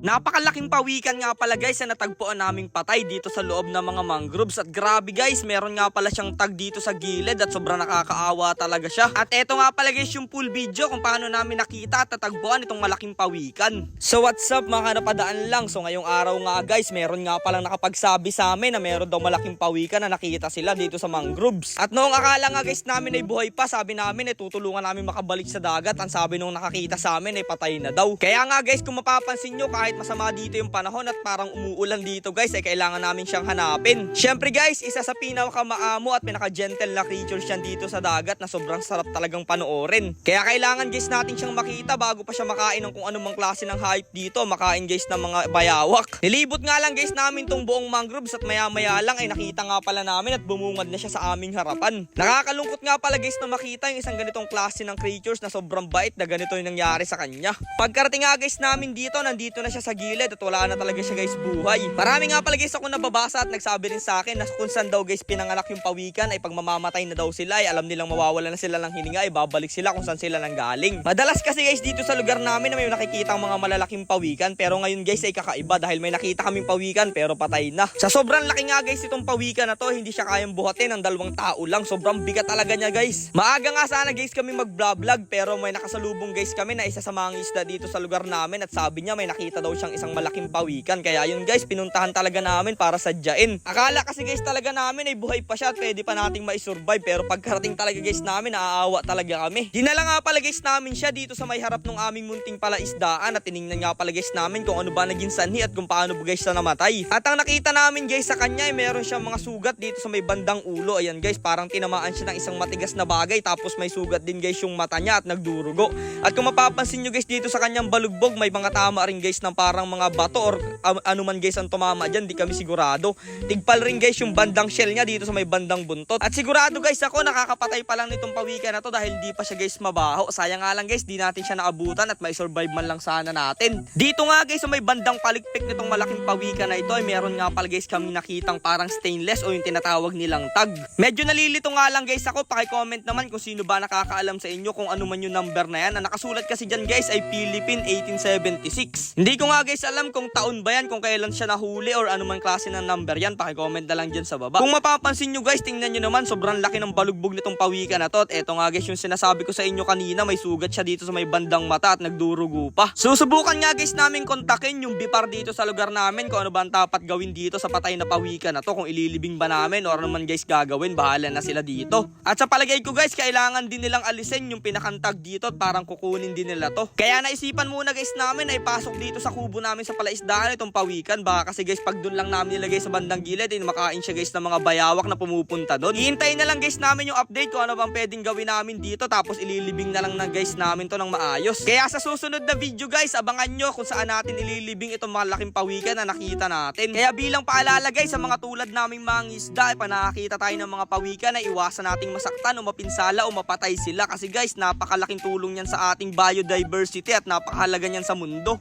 Napakalaking pawikan nga pala guys na natagpuan naming patay dito sa loob ng mga mangroves. At grabe guys, meron nga pala siyang tag dito sa gilid at sobrang nakakaawa talaga siya. At eto nga pala guys yung full video kung paano namin nakita at natagpuan itong malaking pawikan. So what's up mga napadaan lang. So ngayong araw nga guys, meron nga palang nakapagsabi sa amin na meron daw malaking pawikan na nakita sila dito sa mangroves. At noong akala nga guys namin ay buhay pa, sabi namin ay tutulungan namin makabalik sa dagat. Ang sabi nung nakakita sa amin ay patay na daw. Kaya nga guys, kung mapapansin nyo, kahit masama dito yung panahon at parang umuulan dito guys, ay kailangan namin siyang hanapin. Syempre guys, isa sa pinakamaamo at pinaka-gentle na creatures yan dito sa dagat na sobrang sarap talagang panoorin. Kaya kailangan guys natin siyang makita bago pa siya makain ng kung anumang klase ng hayop dito. Makain guys ng mga bayawak. Nilibot nga lang guys namin tong buong mangroves at maya-maya lang ay nakita nga pala namin at bumungad na siya sa aming harapan. Nakakalungkot nga pala guys na makita yung isang ganitong klase ng creatures na sobrang bait na ganito yung nangyari sa kanya. Pagkarating nga guys namin dito, nandito na siya sa gilid at wala na talaga siya guys buhay. Marami nga pala guys ako nababasa at nagsabi rin sa akin na kung saan daw guys pinanganak yung pawikan ay pag mamamatay na daw sila ay alam nilang mawawala na sila ng hininga ay babalik sila kung saan sila nanggaling. Madalas kasi guys dito sa lugar namin na may nakikita ang mga malalaking pawikan, pero ngayon guys ay kakaiba dahil may nakita kaming pawikan pero patay na. Sa sobrang laki nga guys itong pawikan na to, hindi siya kayang buhatin ng dalawang tao lang. Sobrang bigat talaga niya guys. Maaga nga sana guys kami mag-vlog pero may nakasalubong guys kami na isa sa mga isda dito sa lugar namin at sabi niya may nakita daw siyang isang malaking pawikan. Kaya yun guys, pinuntahan talaga namin para sadyain. Akala kasi guys talaga namin ay buhay pa siya at pwede pa nating mai-survive, pero pagkarating talaga guys namin, naaawa talaga kami. Dinala nga pala guys namin siya dito sa may harap ng aming munting palaisdaan at tiningnan nga pala guys namin kung ano ba naging sanhi at kung paano ba guys na namatay. At ang nakita namin guys sa kanya ay meron siyang mga sugat dito sa may bandang ulo. Ayan guys, parang tinamaan siya ng isang matigas na bagay, tapos may sugat din guys yung mata niya at nagdurugo. At kung mapapansin nyo guys dito sa kanyang balugbog, may mga tama rin guys ng parang mga bato or ano man guys ang tumama dyan, di kami sigurado. Tigpal rin guys yung bandang shell niya dito sa may bandang buntot. At sigurado guys ako nakakapatay pa lang nitong pawikan na to dahil di pa siya guys mabaho. Sayang nga lang guys, di natin siya naabutan at may survive man lang sana natin. Dito nga guys sa may bandang palikpik nitong malaking pawikan na ito ay meron nga pala guys kami nakitang parang stainless o yung tinatawag nilang tag. Medyo nalilito nga lang guys ako, paki-comment naman kung sino ba nakakaalam sa inyo kung ano man yung number na yan. Ang nakasulat kasi dyan guys ay Philippine 1876. Hindi ko nga guys alam kung taon ba yan, kung kailan siya nahuli or ano man klase ng number yan. Paki-comment na lang dyan sa baba. Kung mapapansin nyo guys, tingnan nyo naman, sobrang laki ng balugbog nitong pawikan na to. At eto nga guys yung sinasabi ko sa inyo kanina, may sugat siya dito sa may bandang mata at nagdurugo pa. Susubukan nga guys namin kontakin yung bipar dito sa lugar namin kung ano ba ang dapat gawin dito sa patay na pawikan na to. Kung ililibing ba namin or ano man guys gagawin, bahala na sila dito. At sa palagay ko guys, kailangan din nilang alisin yung pinakantag dito at parang kukunin din nila to. Kaya naisipan muna guys namin ay pasok dito sa kubo namin sa palaisdaan itong pawikan. Baka kasi guys pag doon lang namin nilagay sa bandang gilid ay makain siya guys ng mga bayawak na pumupunta doon. Hihintayin na lang guys namin yung update kung ano bang pwedeng gawin namin dito, tapos ililibing na lang na guys namin to ng maayos. Kaya sa susunod na video guys, abangan nyo kung saan natin ililibing itong malaking pawikan na nakita natin. Kaya bilang paalala guys sa mga tulad naming mga isda, pag nakakita tayo ng mga pawikan na iwasan nating masaktan o mapinsala o mapatay sila kasi guys napakalaking tulong yan sa ating biodiversity at napakahalaga niyan sa mundo.